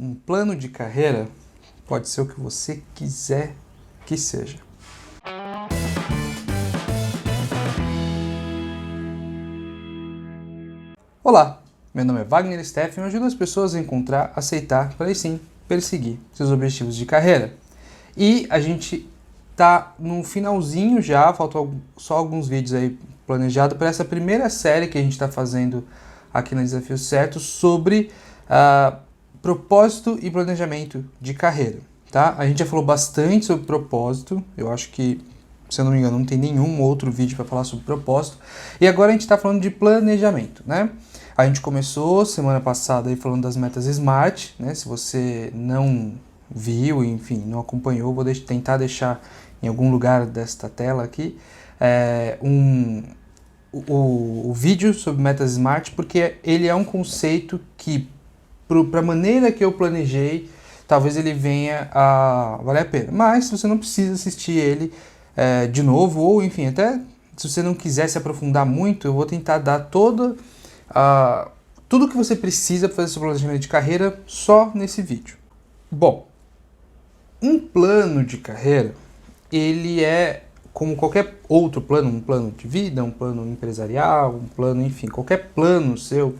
Um plano de carreira pode ser o que você quiser que seja. Olá, meu nome é Wagner Steffen e eu ajudo as pessoas a encontrar, aceitar, para aí sim, perseguir seus objetivos de carreira. E a gente tá no finalzinho já, faltam só alguns vídeos aí planejados para essa primeira série que a gente está fazendo aqui no Desafio Certo sobre propósito e planejamento de carreira, tá? A gente já falou bastante sobre propósito, eu acho que, se eu não me engano, não tem nenhum outro vídeo para falar sobre propósito, e agora a gente está falando de planejamento, né? A gente começou semana passada aí falando das metas SMART, né? Se você não viu, enfim, não acompanhou, vou tentar deixar em algum lugar desta tela aqui o vídeo sobre metas SMART, porque ele é um conceito que, para a maneira que eu planejei, talvez ele venha a valer a pena. Mas você não precisa assistir ele de novo, ou enfim, até se você não quiser se aprofundar muito, eu vou tentar dar tudo que você precisa para fazer seu planejamento de carreira só nesse vídeo. Bom, um plano de carreira, ele é como qualquer outro plano, um plano de vida, um plano empresarial, um plano, enfim, qualquer plano seu,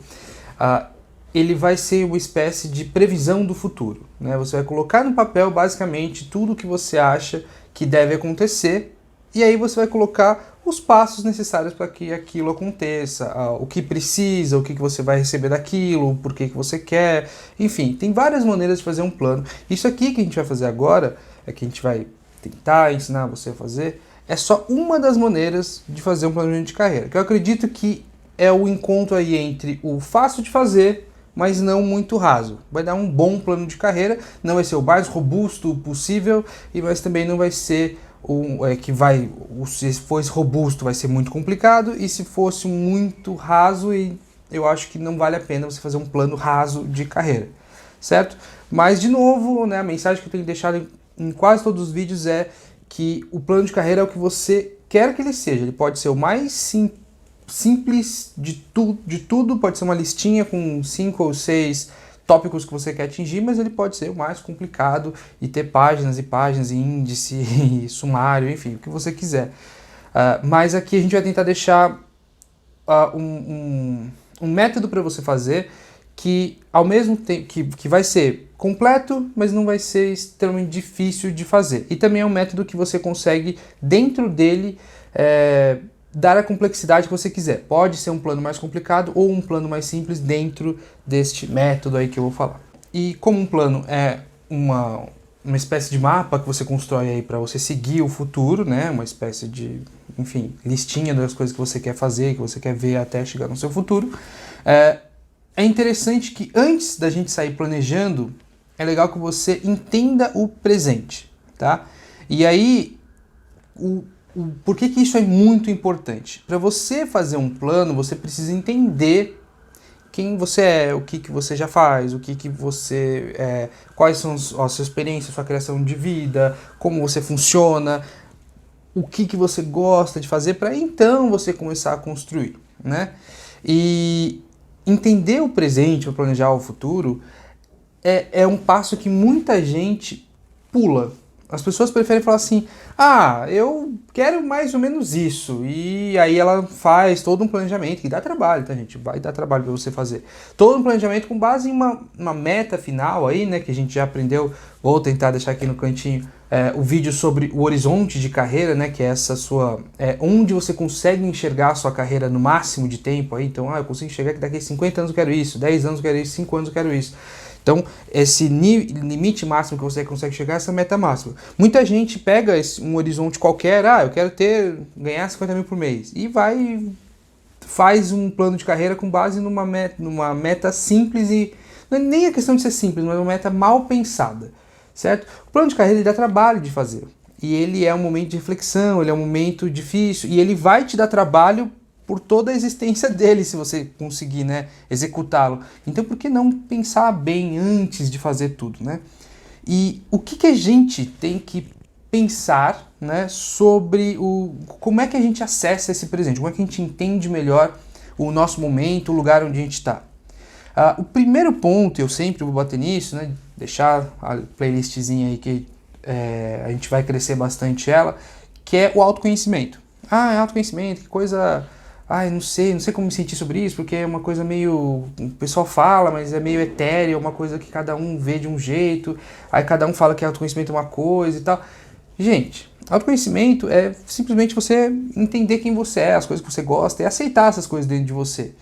ele vai ser uma espécie de previsão do futuro, né? Você vai colocar no papel basicamente tudo o que você acha que deve acontecer e aí você vai colocar os passos necessários para que aquilo aconteça, o que precisa, o que você vai receber daquilo, por que você quer, enfim, tem várias maneiras de fazer um plano. Isso aqui que a gente vai fazer agora, que a gente vai tentar ensinar você a fazer, é só uma das maneiras de fazer um planejamento de carreira, que eu acredito que é o encontro aí entre o fácil de fazer, mas não muito raso. Vai dar um bom plano de carreira, não vai ser o mais robusto possível, mas também não vai ser se fosse robusto vai ser muito complicado, e se fosse muito raso, eu acho que não vale a pena você fazer um plano raso de carreira, certo? Mas, de novo, né, a mensagem que eu tenho deixado em quase todos os vídeos é que o plano de carreira é o que você quer que ele seja. Ele pode ser o mais simples de tudo, pode ser uma listinha com 5 ou 6 tópicos que você quer atingir, mas ele pode ser o mais complicado e ter páginas e páginas e índice e sumário, enfim, o que você quiser. Mas aqui a gente vai tentar deixar um método para você fazer que, ao mesmo tempo, que vai ser completo, mas não vai ser extremamente difícil de fazer. E também é um método que você consegue, dentro dele, dar a complexidade que você quiser. Pode ser um plano mais complicado ou um plano mais simples dentro deste método aí que eu vou falar. E como um plano é uma espécie de mapa que você constrói aí para você seguir o futuro, né? Uma espécie de, enfim, listinha das coisas que você quer fazer, que você quer ver até chegar no seu futuro. É interessante que antes da gente sair planejando, é legal que você entenda o presente, tá? E aí, por que isso é muito importante? Para você fazer um plano, você precisa entender quem você é, o que você já faz, o que você quais são a sua experiência, a sua criação de vida, como você funciona, o que você gosta de fazer, para então você começar a construir, né? E entender o presente para planejar o futuro é um passo que muita gente pula. As pessoas preferem falar assim, eu quero mais ou menos isso, e aí ela faz todo um planejamento, que dá trabalho, tá, gente? Vai dar trabalho para você fazer. Todo um planejamento com base em uma meta final aí, né, que a gente já aprendeu. Vou tentar deixar aqui no cantinho o vídeo sobre o horizonte de carreira, né, que é essa onde você consegue enxergar a sua carreira no máximo de tempo aí. Então, eu consigo enxergar que daqui a 50 anos eu quero isso, 10 anos eu quero isso, 5 anos eu quero isso. Então, esse limite máximo que você consegue chegar, essa meta máxima. Muita gente pega um horizonte qualquer, eu quero ganhar 50 mil por mês, e faz um plano de carreira com base numa meta simples, e não é nem a questão de ser simples, mas uma meta mal pensada, certo? O plano de carreira ele dá trabalho de fazer, e ele é um momento de reflexão, ele é um momento difícil, e ele vai te dar trabalho por toda a existência dele, se você conseguir, né, executá-lo. Então, por que não pensar bem antes de fazer tudo, né? E o que a gente tem que pensar, né, sobre como é que a gente acessa esse presente, como é que a gente entende melhor o nosso momento, o lugar onde a gente está. O primeiro ponto, eu sempre vou bater nisso, né? Deixar a playlistzinha aí que a gente vai crescer bastante ela, que é o autoconhecimento. Autoconhecimento, que coisa... não sei como me sentir sobre isso, porque é uma coisa meio... O pessoal fala, mas é meio etéreo, é uma coisa que cada um vê de um jeito, aí cada um fala que autoconhecimento é uma coisa e tal. Gente, autoconhecimento é simplesmente você entender quem você é, as coisas que você gosta, e aceitar essas coisas dentro de você.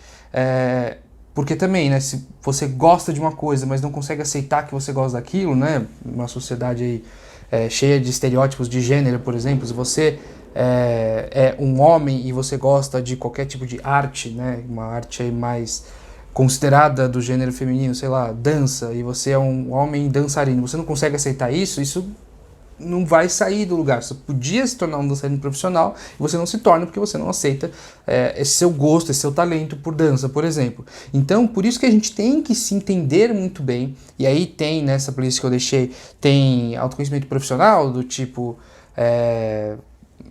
Porque também, né, se você gosta de uma coisa, mas não consegue aceitar que você gosta daquilo, né, uma sociedade aí cheia de estereótipos de gênero, por exemplo, se você é um homem e você gosta de qualquer tipo de arte, né, uma arte aí mais considerada do gênero feminino, sei lá, dança, e você é um homem dançarino, você não consegue aceitar isso não vai sair do lugar. Você podia se tornar um dançarino profissional e você não se torna porque você não aceita esse seu gosto, esse seu talento por dança, por exemplo. Então, por isso que a gente tem que se entender muito bem. E aí tem, nessa playlist que eu deixei, tem autoconhecimento profissional, do tipo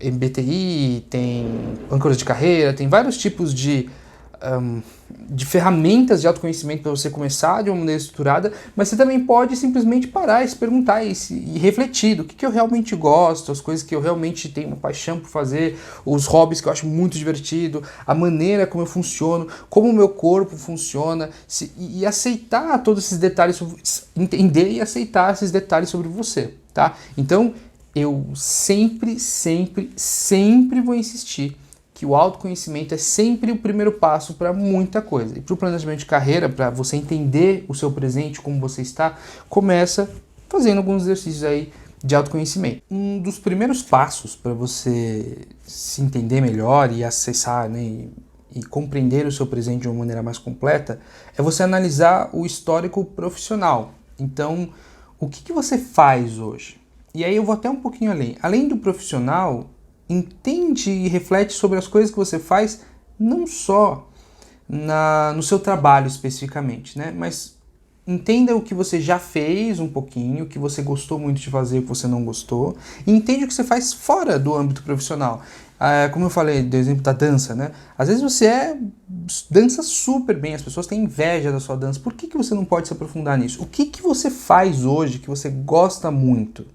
MBTI, tem âncoras de carreira, tem vários tipos de ferramentas de autoconhecimento para você começar de uma maneira estruturada, mas você também pode simplesmente parar e se perguntar e refletir do que eu realmente gosto, as coisas que eu realmente tenho uma paixão por fazer, os hobbies que eu acho muito divertido, a maneira como eu funciono, como o meu corpo funciona, e aceitar todos esses detalhes, entender e aceitar esses detalhes sobre você, tá? Então, eu sempre vou insistir que o autoconhecimento é sempre o primeiro passo para muita coisa. E para o planejamento de carreira, para você entender o seu presente, como você está, começa fazendo alguns exercícios aí de autoconhecimento. Um dos primeiros passos para você se entender melhor e acessar, né, e compreender o seu presente de uma maneira mais completa é você analisar o histórico profissional. Então, o que você faz hoje? E aí eu vou até um pouquinho além. Além do profissional, entende e reflete sobre as coisas que você faz, não só no seu trabalho especificamente, né? Mas entenda o que você já fez um pouquinho, o que você gostou muito de fazer, o que você não gostou, e entende o que você faz fora do âmbito profissional. Como eu falei, do exemplo da dança, né? Às vezes você dança super bem, as pessoas têm inveja da sua dança. Por que você não pode se aprofundar nisso? O que você faz hoje que você gosta muito?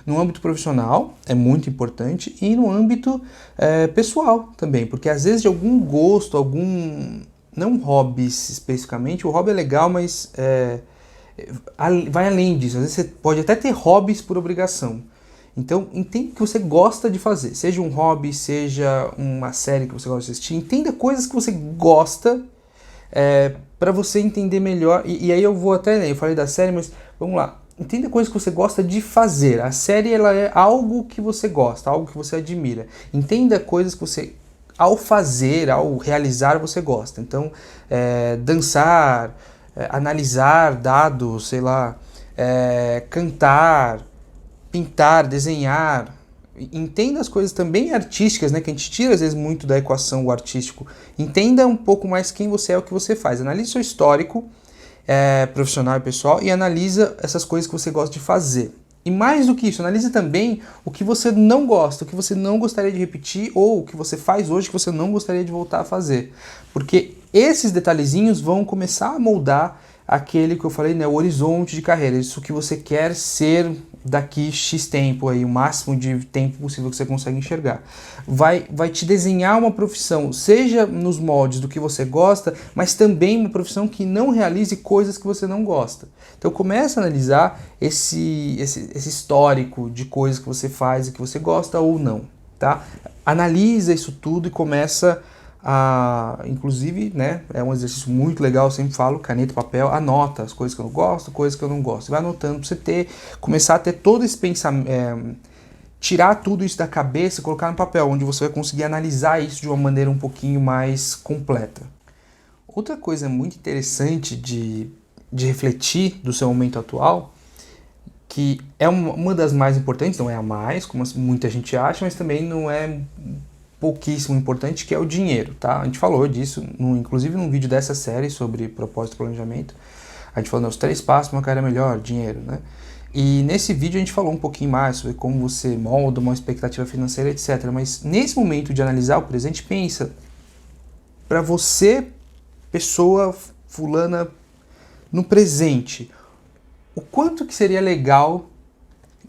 No âmbito profissional é muito importante e no âmbito pessoal também, porque às vezes de algum gosto, não hobbies especificamente, o hobby é legal, mas vai além disso. Às vezes você pode até ter hobbies por obrigação. Então entenda o que você gosta de fazer, seja um hobby, seja uma série que você gosta de assistir, entenda coisas que você gosta para você entender melhor. E aí eu falei da série, mas vamos lá. Entenda coisas que você gosta de fazer. A série ela é algo que você gosta, algo que você admira. Entenda coisas que você, ao fazer, ao realizar, você gosta. Então, dançar, analisar dados, sei lá, cantar, pintar, desenhar. Entenda as coisas também artísticas, né, que a gente tira às vezes muito da equação o artístico. Entenda um pouco mais quem você é, o que você faz. Analise seu histórico profissional e pessoal e analisa essas coisas que você gosta de fazer. E mais do que isso, analisa também o que você não gosta, o que você não gostaria de repetir ou o que você faz hoje que você não gostaria de voltar a fazer. Porque esses detalhezinhos vão começar a moldar aquele que eu falei, né, o horizonte de carreira, isso que você quer ser daqui X tempo, aí, o máximo de tempo possível que você consegue enxergar. Vai te desenhar uma profissão, seja nos moldes do que você gosta, mas também uma profissão que não realize coisas que você não gosta. Então começa a analisar esse histórico de coisas que você faz e que você gosta ou não, tá? Analisa isso tudo e começa inclusive, né, é um exercício muito legal, eu sempre falo, caneta e papel, anota as coisas que eu gosto, coisas que eu não gosto, vai anotando pra você começar a ter todo esse pensamento, tirar tudo isso da cabeça e colocar no papel, onde você vai conseguir analisar isso de uma maneira um pouquinho mais completa. Outra coisa muito interessante de refletir do seu momento atual, que é uma das mais importantes, não é a mais, como muita gente acha, mas também não é pouquíssimo importante, que é o dinheiro, tá? A gente falou disso, inclusive num vídeo dessa série sobre propósito e planejamento. A gente falou, os 3 passos para uma carreira melhor, dinheiro, né? E nesse vídeo a gente falou um pouquinho mais sobre como você molda uma expectativa financeira, etc. Mas nesse momento de analisar o presente, pensa, para você, pessoa fulana no presente, o quanto que seria legal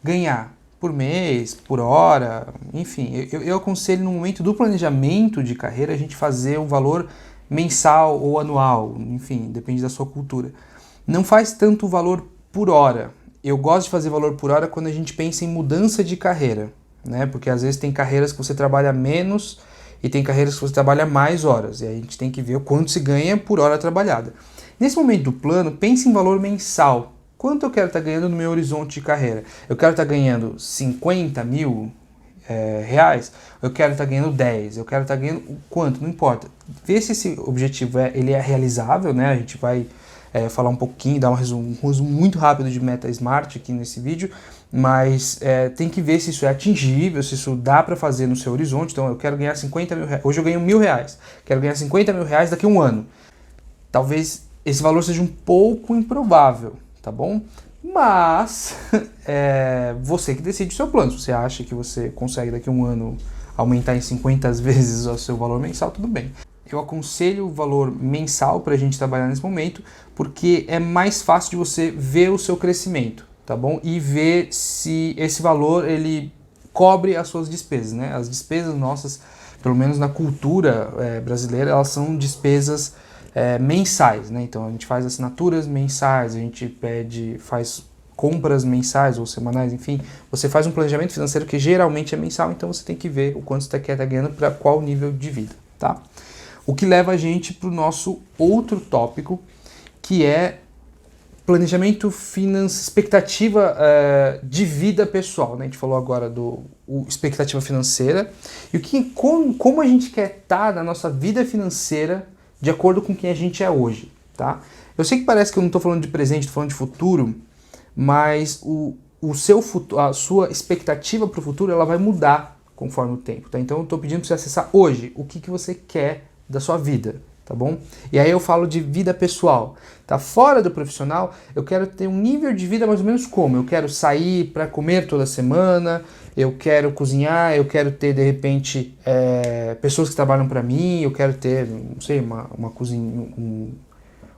ganhar por mês, por hora, enfim, eu aconselho no momento do planejamento de carreira a gente fazer um valor mensal ou anual, enfim, depende da sua cultura. Não faz tanto valor por hora. Eu gosto de fazer valor por hora quando a gente pensa em mudança de carreira, né? Porque às vezes tem carreiras que você trabalha menos e tem carreiras que você trabalha mais horas, e aí a gente tem que ver o quanto se ganha por hora trabalhada. Nesse momento do plano, pense em valor mensal. Quanto eu quero estar ganhando no meu horizonte de carreira? Eu quero estar ganhando 50 mil reais? Eu quero estar ganhando 10? Eu quero estar ganhando quanto? Não importa. Vê se esse objetivo ele é realizável, né? A gente vai falar um pouquinho, dar um resumo muito rápido de meta smart aqui nesse vídeo, mas tem que ver se isso é atingível, se isso dá para fazer no seu horizonte. Então eu quero ganhar 50 mil reais, hoje eu ganho R$1.000, quero ganhar 50 mil reais daqui a um ano. Talvez esse valor seja um pouco improvável, tá bom? Mas você que decide o seu plano. Se você acha que você consegue daqui a um ano aumentar em 50 vezes o seu valor mensal, tudo bem. Eu aconselho o valor mensal para a gente trabalhar nesse momento, porque é mais fácil de você ver o seu crescimento, tá bom? E ver se esse valor ele cobre as suas despesas, né? As despesas nossas, pelo menos na cultura brasileira, elas são despesas mensais, né? Então a gente faz assinaturas mensais, a gente faz compras mensais ou semanais, enfim, você faz um planejamento financeiro que geralmente é mensal, então você tem que ver o quanto você quer estar ganhando para qual nível de vida, tá? O que leva a gente para o nosso outro tópico, que é planejamento financeiro, expectativa de vida pessoal, né? A gente falou agora do expectativa financeira e como a gente quer estar na nossa vida financeira de acordo com quem a gente é hoje, tá? Eu sei que parece que eu não estou falando de presente, estou falando de futuro, mas a sua expectativa para o futuro ela vai mudar conforme o tempo, tá? Então eu estou pedindo para você acessar hoje o que você quer da sua vida, tá bom? E aí eu falo de vida pessoal, tá? Fora do profissional, eu quero ter um nível de vida mais ou menos como? Eu quero sair para comer toda semana, eu quero cozinhar, eu quero ter, de repente, pessoas que trabalham para mim, eu quero ter, não sei, uma cozinha,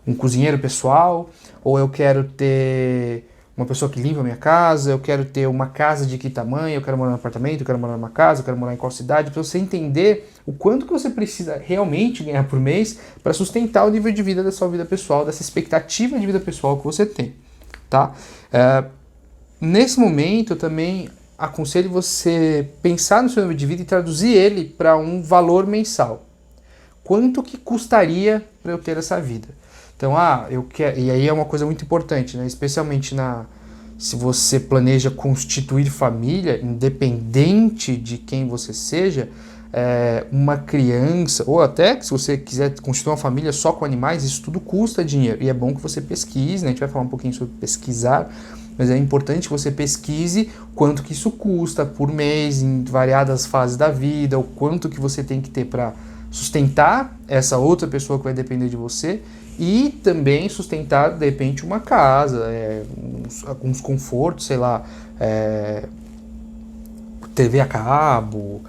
um cozinheiro pessoal, ou eu quero ter uma pessoa que limpa a minha casa, eu quero ter uma casa de que tamanho, eu quero morar num apartamento, eu quero morar numa casa, eu quero morar em qual cidade, para você entender o quanto que você precisa realmente ganhar por mês para sustentar o nível de vida da sua vida pessoal, dessa expectativa de vida pessoal que você tem, tá? Nesse momento, eu também aconselho você pensar no seu nível de vida e traduzir ele para um valor mensal. Quanto que custaria para eu ter essa vida? Então, eu quero, e aí é uma coisa muito importante, né? Especialmente se você planeja constituir família, independente de quem você seja, uma criança, ou até se você quiser constituir uma família só com animais, isso tudo custa dinheiro. E é bom que você pesquise, né? A gente vai falar um pouquinho sobre pesquisar, mas é importante que você pesquise quanto que isso custa por mês, em variadas fases da vida, o quanto que você tem que ter para sustentar essa outra pessoa que vai depender de você e também sustentar, de repente, uma casa, alguns confortos, sei lá, TV a cabo,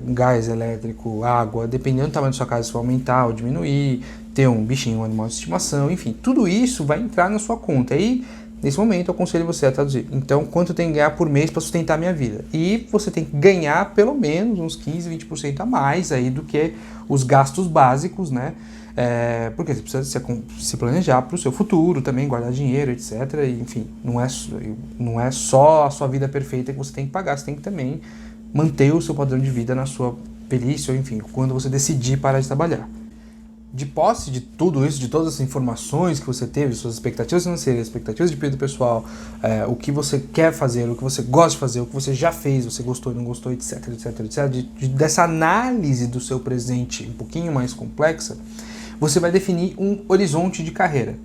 gás elétrico, água, dependendo do tamanho da sua casa, se for aumentar ou diminuir, ter um bichinho, um animal de estimação, enfim, tudo isso vai entrar na sua conta. E nesse momento eu aconselho você a traduzir. Então, quanto eu tenho que ganhar por mês para sustentar a minha vida? E você tem que ganhar pelo menos uns 15, 20% a mais aí do que os gastos básicos, né? Porque você precisa se planejar para o seu futuro também, guardar dinheiro, etc. E, enfim, não é só a sua vida perfeita que você tem que pagar, você tem que também manter o seu padrão de vida na sua velhice, ou enfim, quando você decidir parar de trabalhar. De posse de tudo isso, de todas as informações que você teve, suas expectativas financeiras, expectativas de vida pessoal, o que você quer fazer, o que você gosta de fazer, o que você já fez, você gostou e não gostou, etc, etc, etc, dessa análise do seu presente um pouquinho mais complexa, você vai definir um horizonte de carreira.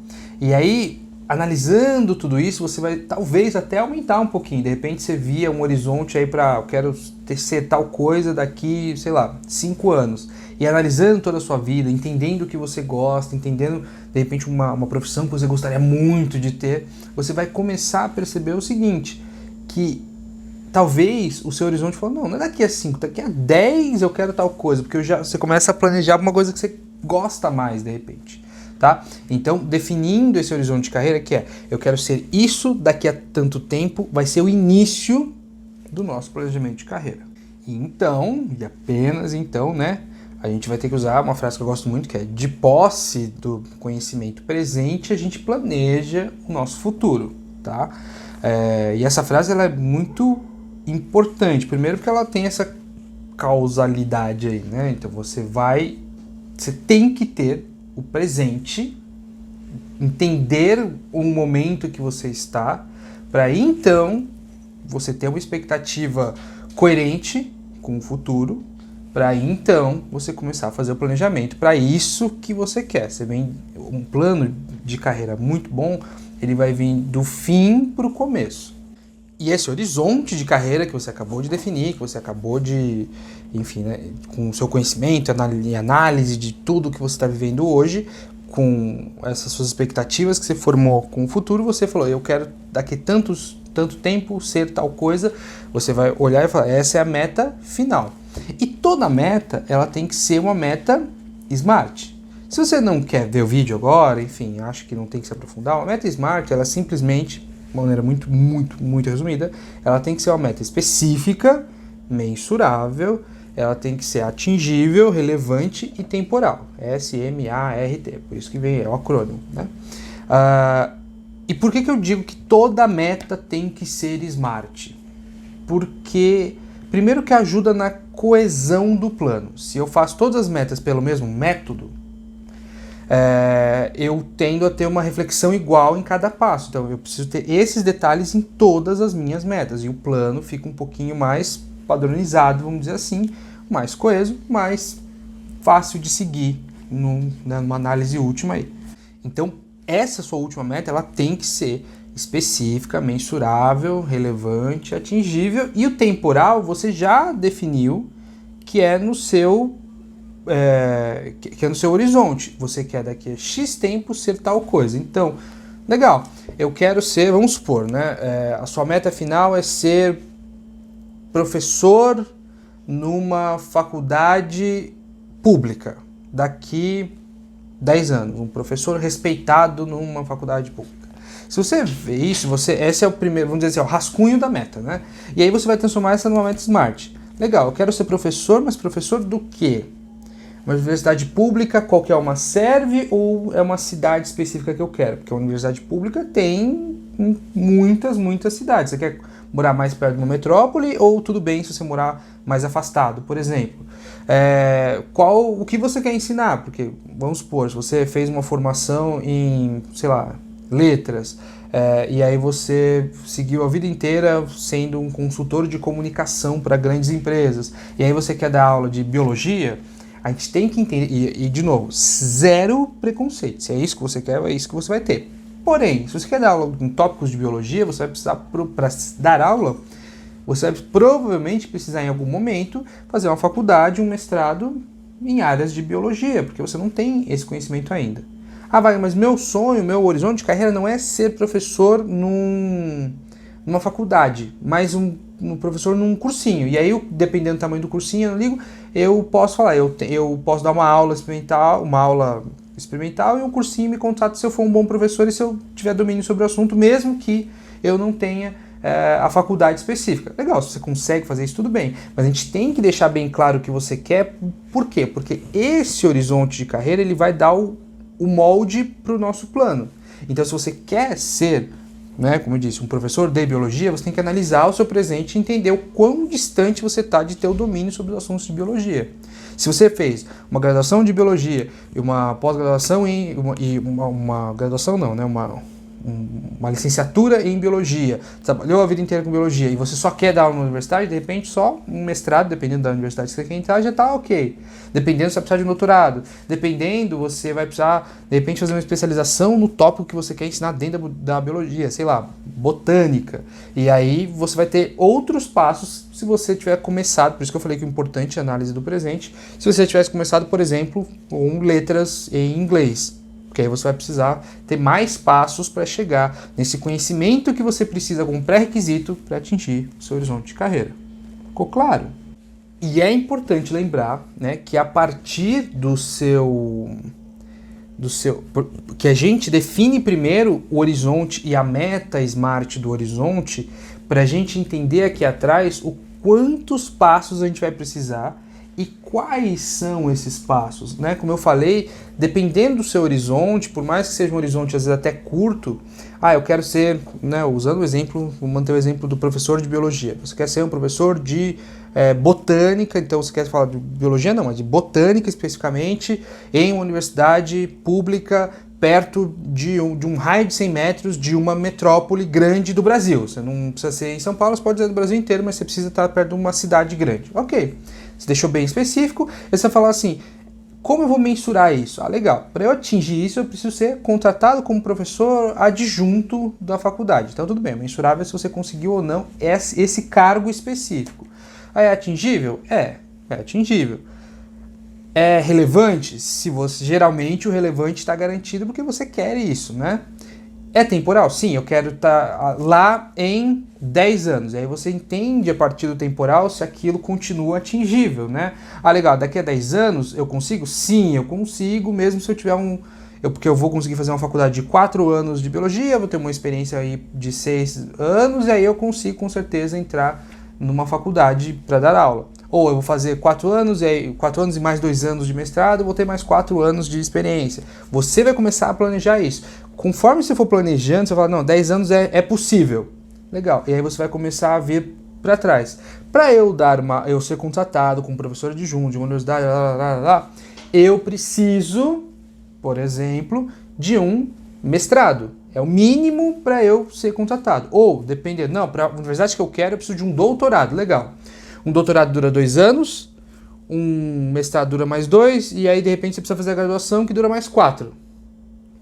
E aí, analisando tudo isso, você vai talvez até aumentar um pouquinho. De repente você via um horizonte aí para eu quero ser tal coisa daqui, sei lá, 5 anos. E analisando toda a sua vida, entendendo o que você gosta, entendendo de repente uma profissão que você gostaria muito de ter, você vai começar a perceber o seguinte, que talvez o seu horizonte fale, não é daqui a 5, daqui a 10 eu quero tal coisa, porque você começa a planejar uma coisa que você gosta mais de repente. tá? Então, definindo esse horizonte de carreira, que é, eu quero ser isso daqui a tanto tempo, vai ser o início do nosso planejamento de carreira. E então, e apenas então, né, a gente vai ter que usar uma frase que eu gosto muito, que é, de posse do conhecimento presente, a gente planeja o nosso futuro, tá? E essa frase, ela é muito importante, primeiro porque ela tem essa causalidade aí, né? Então você tem que ter o presente, entender o momento que você está, para então você ter uma expectativa coerente com o futuro, para então você começar a fazer o planejamento para isso que você quer. Um plano de carreira muito bom, ele vai vir do fim para o começo. E esse horizonte de carreira que você acabou de definir, que você acabou de, enfim, né, com o seu conhecimento e análise de tudo que você está vivendo hoje, com essas suas expectativas que você formou com o futuro, você falou, eu quero daqui tanto tempo ser tal coisa, você vai olhar e falar, essa é a meta final. E toda meta, ela tem que ser uma meta SMART. Se você não quer ver o vídeo agora, enfim, acho que não tem que se aprofundar, uma meta SMART, ela simplesmente, de uma maneira muito resumida, ela tem que ser uma meta específica, mensurável, ela tem que ser atingível, relevante e temporal. SMART, por isso que vem o acrônimo, né? E por que eu digo que toda meta tem que ser SMART? Porque, primeiro, que ajuda na coesão do plano. Se eu faço todas as metas pelo mesmo método, eu tendo a ter uma reflexão igual em cada passo. Então eu preciso ter esses detalhes em todas as minhas metas. E o plano fica um pouquinho mais padronizado, vamos dizer assim, mais coeso, mais fácil de seguir numa análise última aí. Então, essa sua última meta, ela tem que ser específica, mensurável, relevante, atingível, e o temporal você já definiu que é no seu horizonte. Você quer daqui a X tempo ser tal coisa. Então, legal, eu quero ser, vamos supor, né, a sua meta final é ser professor numa faculdade pública daqui 10 anos, um professor respeitado numa faculdade pública. Se você vê isso, esse é o primeiro, vamos dizer assim, o rascunho da meta, né? E aí você vai transformar essa numa meta SMART. Legal, eu quero ser professor, mas professor do quê? Uma universidade pública, qualquer uma serve, ou é uma cidade específica que eu quero? Porque a universidade pública tem muitas cidades. Você quer morar mais perto de uma metrópole, ou tudo bem se você morar mais afastado, por exemplo? O que você quer ensinar? Porque, vamos supor, se você fez uma formação em, sei lá, letras, e aí você seguiu a vida inteira sendo um consultor de comunicação para grandes empresas, e aí você quer dar aula de biologia, a gente tem que entender, e de novo, zero preconceito. Se é isso que você quer, é isso que você vai ter. Porém, se você quer dar aula em tópicos de biologia, você vai precisar, para dar aula, você vai provavelmente precisar em algum momento fazer uma faculdade, um mestrado em áreas de biologia, porque você não tem esse conhecimento ainda. Mas meu sonho, meu horizonte de carreira não é ser professor numa faculdade, mas um professor num cursinho. E aí, dependendo do tamanho do cursinho, eu não ligo, eu posso falar, eu posso dar uma aula experimental e um cursinho me contrata se eu for um bom professor e se eu tiver domínio sobre o assunto, mesmo que eu não tenha a faculdade específica. Legal, se você consegue fazer isso, tudo bem. Mas a gente tem que deixar bem claro o que você quer. Por quê? Porque esse horizonte de carreira, ele vai dar o molde para o nosso plano. Então, se você quer ser, né, como eu disse, um professor de biologia, você tem que analisar o seu presente e entender o quão distante você está de ter o domínio sobre os assuntos de biologia. Se você fez uma graduação de biologia e uma pós-graduação uma graduação não, né, uma licenciatura em biologia, trabalhou a vida inteira com biologia e você só quer dar aula na universidade, de repente só um mestrado, dependendo da universidade que você quer entrar, já está ok. Dependendo, você vai precisar de um doutorado. Dependendo, você vai precisar, de repente, fazer uma especialização no tópico que você quer ensinar dentro da biologia, sei lá, botânica. E aí você vai ter outros passos se você tiver começado, por isso que eu falei que o importante é a análise do presente, se você tivesse começado, por exemplo, com letras em inglês. Porque aí você vai precisar ter mais passos para chegar nesse conhecimento que você precisa como pré-requisito para atingir o seu horizonte de carreira. Ficou claro? E é importante lembrar, né, que a partir que a gente define primeiro o horizonte e a meta SMART do horizonte, para a gente entender aqui atrás o quantos passos a gente vai precisar e quais são esses passos, né? Como eu falei, dependendo do seu horizonte, por mais que seja um horizonte às vezes até curto, eu quero ser, né, usando o exemplo, vou manter o exemplo do professor de biologia. Você quer ser um professor de botânica, então você quer falar de biologia não, mas de botânica especificamente, em uma universidade pública perto de um raio de 100 metros de uma metrópole grande do Brasil. Você não precisa ser em São Paulo, você pode ser no Brasil inteiro, mas você precisa estar perto de uma cidade grande. Ok, você deixou bem específico, aí você vai falar assim, como eu vou mensurar isso? Legal, para eu atingir isso eu preciso ser contratado como professor adjunto da faculdade. Então tudo bem, mensurável é se você conseguiu ou não esse cargo específico. É atingível? É atingível. É relevante? Geralmente o relevante está garantido porque você quer isso, né? É temporal? Sim, eu quero estar lá em 10 anos. Aí você entende a partir do temporal se aquilo continua atingível, né? Legal, daqui a 10 anos eu consigo? Sim, eu consigo, mesmo se eu tiver porque eu vou conseguir fazer uma faculdade de 4 anos de biologia, vou ter uma experiência aí de 6 anos, e aí eu consigo com certeza entrar numa faculdade para dar aula. Ou eu vou fazer 4 anos, e aí 4 anos e mais 2 anos de mestrado, eu vou ter mais 4 anos de experiência. Você vai começar a planejar isso. Conforme você for planejando, você vai falar, não, 10 anos é possível. Legal. E aí você vai começar a ver para trás. Para eu ser contratado como professor adjunto de uma universidade, eu preciso, por exemplo, de um mestrado. É o mínimo para eu ser contratado. Ou, dependendo, não, para a universidade que eu quero, eu preciso de um doutorado. Legal. Um doutorado dura 2 anos, um mestrado dura mais 2, e aí de repente você precisa fazer a graduação que dura mais 4.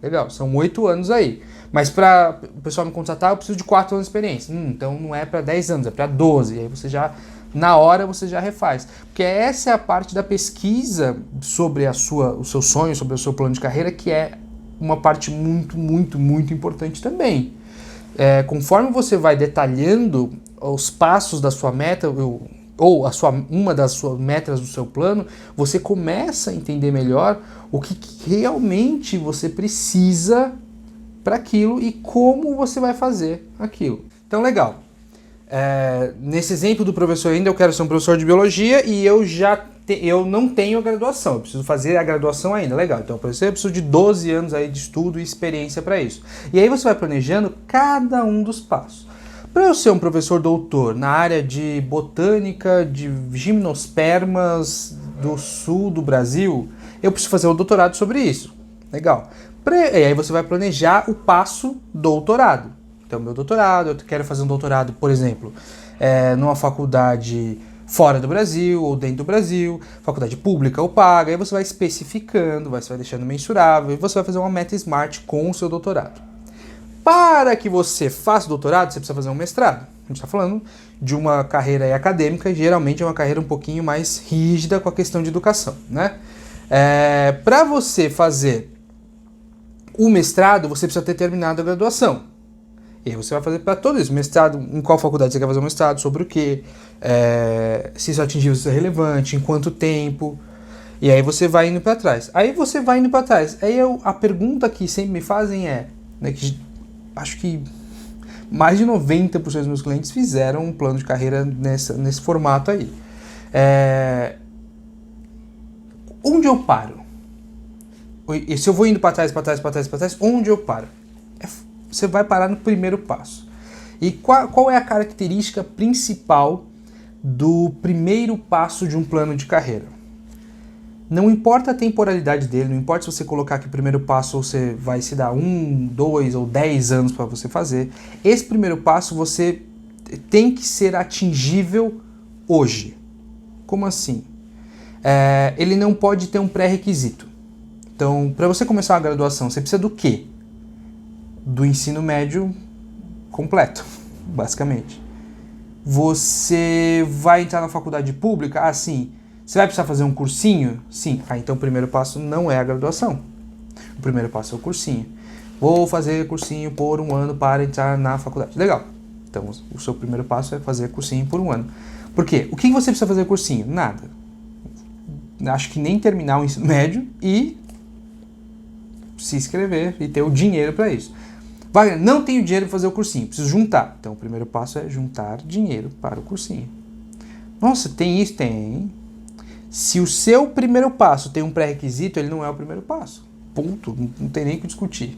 Legal, são 8 anos aí. Mas para o pessoal me contratar, eu preciso de 4 anos de experiência. Então não é para 10 anos, é para 12. E aí você já, na hora, você já refaz. Porque essa é a parte da pesquisa sobre o seu sonho, sobre o seu plano de carreira, que é uma parte muito, muito, muito importante também. Conforme você vai detalhando os passos da sua meta, ou uma das suas metas do seu plano, você começa a entender melhor o que realmente você precisa para aquilo e como você vai fazer aquilo. Então, legal. Nesse exemplo do professor ainda, eu quero ser um professor de biologia e eu não tenho a graduação, eu preciso fazer a graduação ainda. Legal, então eu preciso de 12 anos aí de estudo e experiência para isso. E aí você vai planejando cada um dos passos. Para eu ser um professor doutor na área de botânica de gimnospermas do sul do Brasil, eu preciso fazer um doutorado sobre isso. Legal. E aí você vai planejar o passo doutorado. Então, meu doutorado, eu quero fazer um doutorado, por exemplo, numa faculdade fora do Brasil ou dentro do Brasil, faculdade pública ou paga, aí você vai especificando, você vai deixando mensurável e você vai fazer uma meta SMART com o seu doutorado. Para que você faça doutorado, você precisa fazer um mestrado. A gente está falando de uma carreira aí acadêmica, e geralmente é uma carreira um pouquinho mais rígida com a questão de educação, né? Para você fazer o mestrado, você precisa ter terminado a graduação. E aí você vai fazer para todo isso. Mestrado, em qual faculdade você quer fazer um mestrado, sobre o quê, se isso atingir, se é relevante, em quanto tempo. E aí você vai indo para trás. Aí a pergunta que sempre me fazem que acho que mais de 90% dos meus clientes fizeram um plano de carreira nesse formato aí. Onde eu paro? E se eu vou indo para trás, onde eu paro? Você vai parar no primeiro passo. E qual é a característica principal do primeiro passo de um plano de carreira? Não importa a temporalidade dele, não importa se você colocar que o primeiro passo você vai se dar 1, 2 ou 10 anos para você fazer. Esse primeiro passo você tem que ser atingível hoje. Como assim? Ele não pode ter um pré-requisito. Então, para você começar uma graduação, você precisa do quê? Do ensino médio completo, basicamente. Você vai entrar na faculdade pública? Sim. Você vai precisar fazer um cursinho? Sim. Então o primeiro passo não é a graduação. O primeiro passo é o cursinho. Vou fazer cursinho por 1 ano para entrar na faculdade. Legal. Então o seu primeiro passo é fazer cursinho por 1 ano. Por quê? O que você precisa fazer cursinho? Nada. Acho que nem terminar o ensino médio e se inscrever e ter o dinheiro para isso. Wagner, não tenho dinheiro para fazer o cursinho, preciso juntar. Então o primeiro passo é juntar dinheiro para o cursinho. Nossa, tem isso? Tem. Se o seu primeiro passo tem um pré-requisito, ele não é o primeiro passo. Ponto. Não tem nem o que discutir.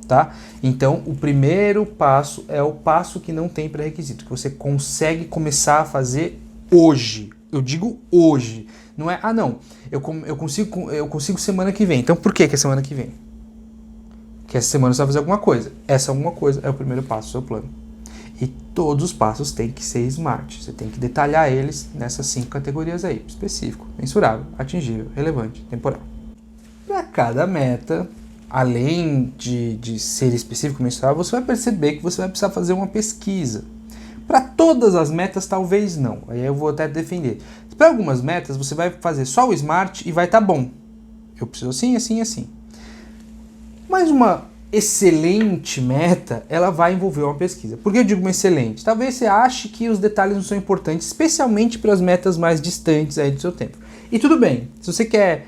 Tá? Então, o primeiro passo é o passo que não tem pré-requisito, que você consegue começar a fazer hoje. Eu digo hoje. Não é, não, eu consigo semana que vem. Então, por que é semana que vem? Porque essa semana você vai fazer alguma coisa. Essa alguma coisa é o primeiro passo do seu plano. E todos os passos têm que ser smart. Você tem que detalhar eles nessas 5 categorias aí. Específico, mensurável, atingível, relevante, temporal. Para cada meta, além de ser específico, mensurável, você vai perceber que você vai precisar fazer uma pesquisa. Para todas as metas, talvez não. Aí eu vou até defender. Para algumas metas, você vai fazer só o smart e vai estar bom. Eu preciso assim, assim, assim. Mas uma excelente meta, ela vai envolver uma pesquisa. Por que eu digo uma excelente? Talvez você ache que os detalhes não são importantes, especialmente para as metas mais distantes aí do seu tempo. E tudo bem, se você quer,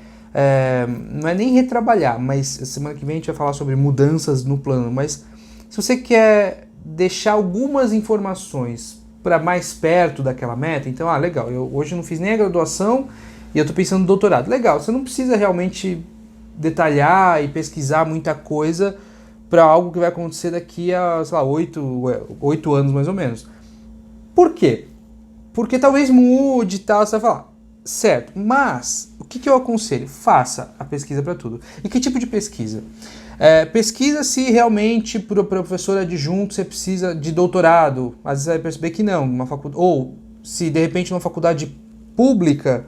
não é nem retrabalhar, mas semana que vem a gente vai falar sobre mudanças no plano, mas se você quer deixar algumas informações para mais perto daquela meta, então, legal, hoje eu não fiz nem a graduação e eu estou pensando no doutorado. Legal, você não precisa realmente detalhar e pesquisar muita coisa para algo que vai acontecer daqui a, sei lá, 8 anos mais ou menos. Por quê? Porque talvez mude e tal, você vai falar, certo, mas o que eu aconselho? Faça a pesquisa para tudo. E que tipo de pesquisa? Pesquisa se realmente para o professor adjunto você precisa de doutorado. Às vezes você vai perceber que não, ou se de repente numa faculdade pública,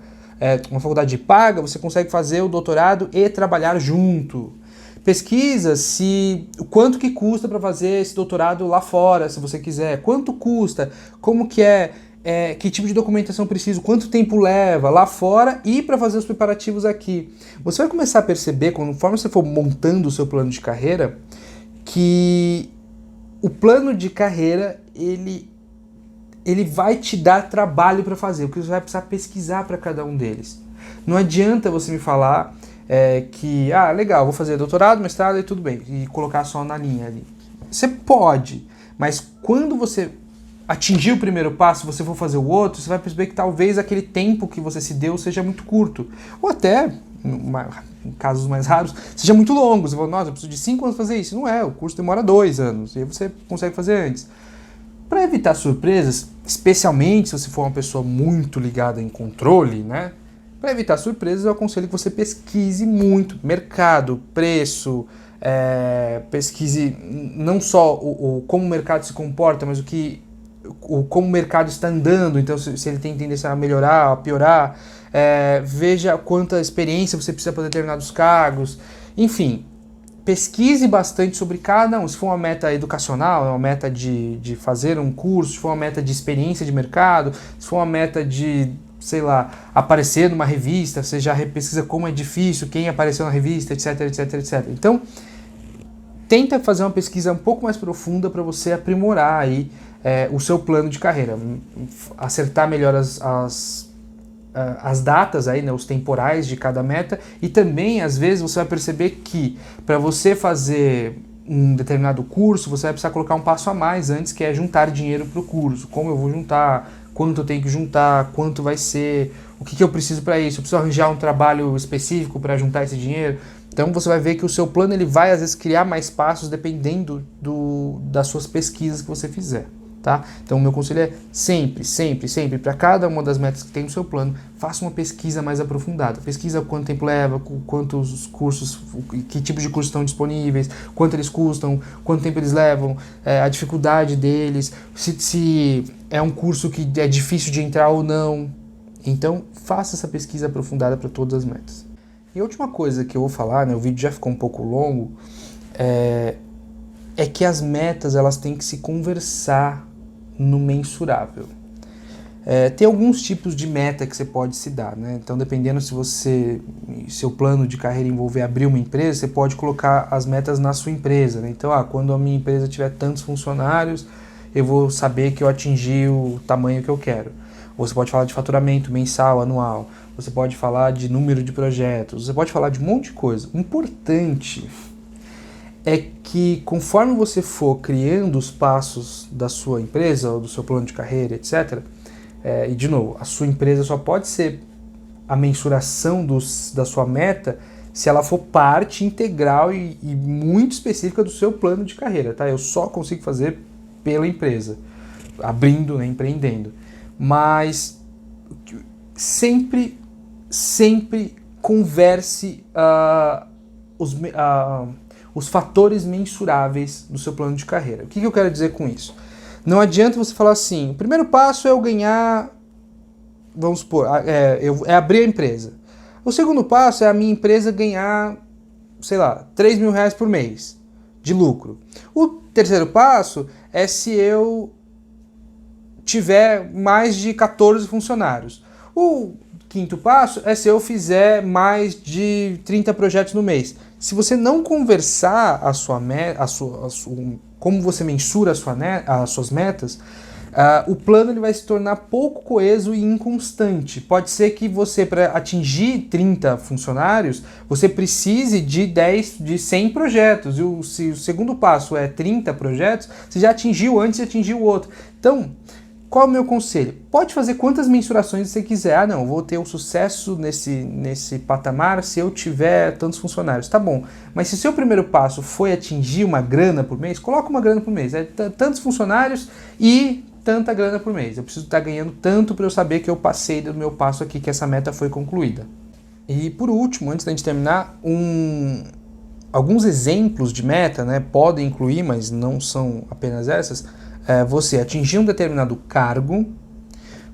uma faculdade paga, você consegue fazer o doutorado e trabalhar junto. Pesquisa se o quanto que custa para fazer esse doutorado lá fora, se você quiser. Quanto custa, como que que tipo de documentação preciso, quanto tempo leva lá fora e para fazer os preparativos aqui. Você vai começar a perceber, conforme você for montando o seu plano de carreira, que o plano de carreira, ele vai te dar trabalho para fazer, porque você vai precisar pesquisar para cada um deles. Não adianta você me falar que, legal, vou fazer doutorado, mestrado e tudo bem, e colocar só na linha ali. Você pode, mas quando você atingir o primeiro passo, você for fazer o outro, você vai perceber que talvez aquele tempo que você se deu seja muito curto. Ou até, em casos mais raros, seja muito longo. Você fala, nossa, eu preciso de 5 anos para fazer isso. Não é, o curso demora 2 anos, e aí você consegue fazer antes. Para evitar surpresas, especialmente se você for uma pessoa muito ligada em controle, né? Para evitar surpresas, eu aconselho que você pesquise muito mercado, preço, pesquise não só como o mercado se comporta, mas como o mercado está andando, então se ele tem tendência a melhorar, a piorar, veja quanta experiência você precisa para determinados cargos, enfim, pesquise bastante sobre cada um. Se for uma meta educacional, uma meta de fazer um curso, se for uma meta de experiência de mercado, se for uma meta de, sei lá, aparecer numa revista, você já pesquisa como é difícil, quem apareceu na revista, etc, etc, etc. Então, tenta fazer uma pesquisa um pouco mais profunda para você aprimorar aí o seu plano de carreira, acertar melhor as datas aí, né, os temporais de cada meta, e também às vezes você vai perceber que para você fazer um determinado curso, você vai precisar colocar um passo a mais antes, que é juntar dinheiro para o curso. Como eu vou juntar, quanto eu tenho que juntar, quanto vai ser, o que eu preciso para isso, eu preciso arranjar um trabalho específico para juntar esse dinheiro. Então você vai ver que o seu plano ele vai às vezes criar mais passos dependendo das suas pesquisas que você fizer. Tá? Então o meu conselho é sempre, para cada uma das metas que tem no seu plano, faça uma pesquisa mais aprofundada. Pesquisa quanto tempo leva, quantos cursos, que tipo de cursos estão disponíveis, quanto eles custam, quanto tempo eles levam, a dificuldade deles, se é um curso que é difícil de entrar ou não. Então faça essa pesquisa aprofundada para todas as metas. E a última coisa que eu vou falar, né, o vídeo já ficou um pouco longo, é que as metas elas têm que se conversar no mensurável. Tem alguns tipos de meta que você pode se dar, né? Então, dependendo se seu plano de carreira envolver abrir uma empresa, você pode colocar as metas na sua empresa, né? Então, quando a minha empresa tiver tantos funcionários, eu vou saber que eu atingi o tamanho que eu quero. Ou você pode falar de faturamento mensal, anual. Você pode falar de número de projetos. Você pode falar de um monte de coisa. O importante é que conforme você for criando os passos da sua empresa ou do seu plano de carreira, etc., e de novo, a sua empresa só pode ser a mensuração da sua meta se ela for parte integral e muito específica do seu plano de carreira, tá? Eu só consigo fazer pela empresa, abrindo, né, empreendendo. Mas sempre converse os fatores mensuráveis do seu plano de carreira. O que eu quero dizer com isso? Não adianta você falar assim, o primeiro passo é eu ganhar, vamos supor, é abrir a empresa. O segundo passo é a minha empresa ganhar, sei lá, 3 mil reais por mês de lucro. O terceiro passo é se eu tiver mais de 14 funcionários. O quinto passo é se eu fizer mais de 30 projetos no mês. Se você não conversar como você mensura as suas metas, o plano ele vai se tornar pouco coeso e inconstante. Pode ser que você, para atingir 30 funcionários, você precise de 100 projetos. Se o segundo passo é 30 projetos, você já atingiu antes de atingir o outro. Então, qual é o meu conselho? Pode fazer quantas mensurações você quiser. Ah, não, vou ter um sucesso nesse patamar se eu tiver tantos funcionários. Tá bom, mas se o seu primeiro passo foi atingir uma grana por mês, coloca uma grana por mês. Tantos funcionários e tanta grana por mês. Eu preciso estar ganhando tanto para eu saber que eu passei do meu passo aqui, que essa meta foi concluída. E por último, antes da gente terminar, alguns exemplos de meta, né, podem incluir, mas não são apenas essas. Você atingir um determinado cargo,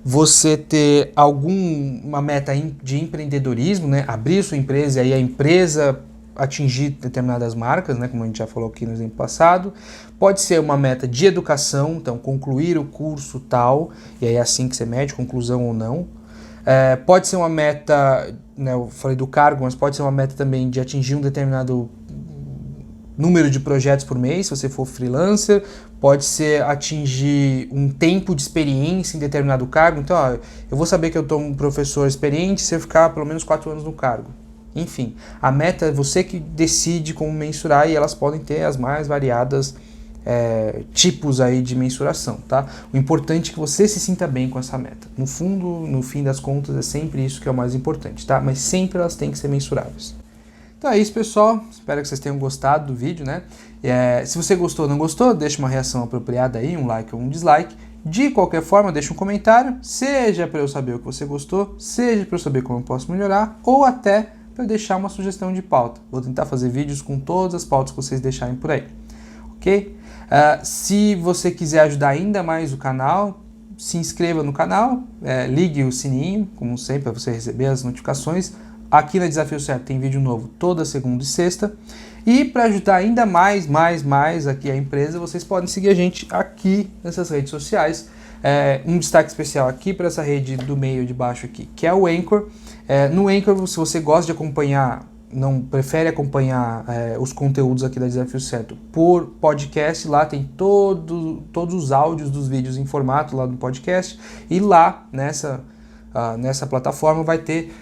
você ter uma meta de empreendedorismo, né, abrir sua empresa e aí a empresa atingir determinadas marcas, né, como a gente já falou aqui no exemplo passado. Pode ser uma meta de educação, então concluir o curso tal, e aí é assim que você mede, conclusão ou não. Pode ser uma meta, né, eu falei do cargo, mas pode ser uma meta também de atingir um determinado número de projetos por mês, se você for freelancer. Pode ser atingir um tempo de experiência em determinado cargo. Então, eu vou saber que eu estou um professor experiente se eu ficar pelo menos 4 anos no cargo. Enfim, a meta é você que decide como mensurar e elas podem ter as mais variadas tipos aí de mensuração, tá? O importante é que você se sinta bem com essa meta. No fundo, no fim das contas, é sempre isso que é o mais importante, tá? Mas sempre elas têm que ser mensuráveis. Então é isso, pessoal. Espero que vocês tenham gostado do vídeo, né? Se você gostou ou não gostou, deixa uma reação apropriada aí, um like ou um dislike. De qualquer forma, deixa um comentário, seja para eu saber o que você gostou, seja para eu saber como eu posso melhorar, ou até para eu deixar uma sugestão de pauta. Vou tentar fazer vídeos com todas as pautas que vocês deixarem por aí, ok? Se você quiser ajudar ainda mais o canal, se inscreva no canal, ligue o sininho, como sempre, para você receber as notificações. Aqui na Desafio Certo tem vídeo novo toda segunda e sexta. E para ajudar ainda mais aqui a empresa, vocês podem seguir a gente aqui nessas redes sociais. Um destaque especial aqui para essa rede do meio de baixo aqui, que é o Anchor. No Anchor, se você gosta de acompanhar, prefere acompanhar os conteúdos aqui da Desafio Certo por podcast, lá tem todos os áudios dos vídeos em formato lá no podcast. E lá, nessa plataforma, vai ter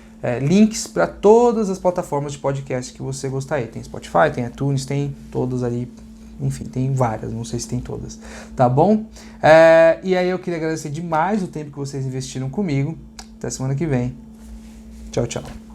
links para todas as plataformas de podcast que você gostaria. Tem Spotify, tem iTunes, tem todas ali, enfim, tem várias, não sei se tem todas, tá bom? E aí eu queria agradecer demais o tempo que vocês investiram comigo. Até semana que vem. Tchau, tchau.